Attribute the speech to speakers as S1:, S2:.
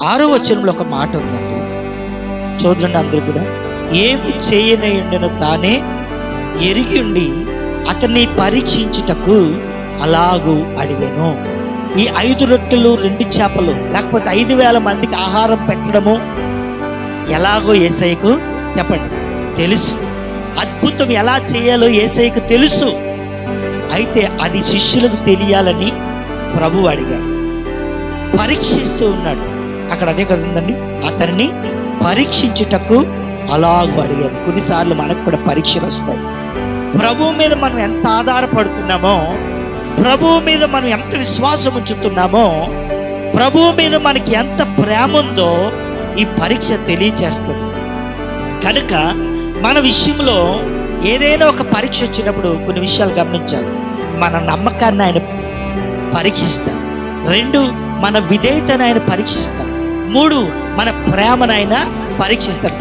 S1: 6వ వచనంలో ఒక మాట ఉందండి, చూడండి. అందరూ కూడా ఏమి చేయనయుండెను తానే ఎరిగి ఉండి అతన్ని పరీక్షించుటకు అలాగూ అడిగాను. ఈ 5 రొట్టెలు 2 చేపలు లేకపోతే 5,000 మందికి ఆహారం పెట్టడము ఎలాగో యేసయ్యకు చెప్పండి తెలుసు. అద్భుతం ఎలా చేయాలో యేసయ్యకు తెలుసు. అయితే అది శిష్యులకు తెలియాలని ప్రభువు అడిగాడు, పరీక్షిస్తూ ఉన్నాడు. అక్కడ అదే కదండి, అతన్ని పరీక్షించుటకు అలాగూ అడిగారు. కొన్నిసార్లు మనకు కూడా పరీక్షలు వస్తాయి. ప్రభువు మీద మనం ఎంత ఆధారపడుతున్నామో, ప్రభువు మీద మనం ఎంత విశ్వాసం ఉంచుతున్నామో, ప్రభువు మీద మనకి ఎంత ప్రేమ ఉందో ఈ పరీక్ష తెలియచేస్తుంది. కనుక మన విషయంలో ఏదైనా ఒక పరీక్ష వచ్చినప్పుడు కొన్ని విషయాలు గమనించాలి. మన నమ్మకాన్ని ఆయన పరీక్షిస్తాడు. 2, మన విధేయతను ఆయన పరీక్షిస్తాడు. 3, మన ప్రేమను ఆయన పరీక్షిస్తాడు.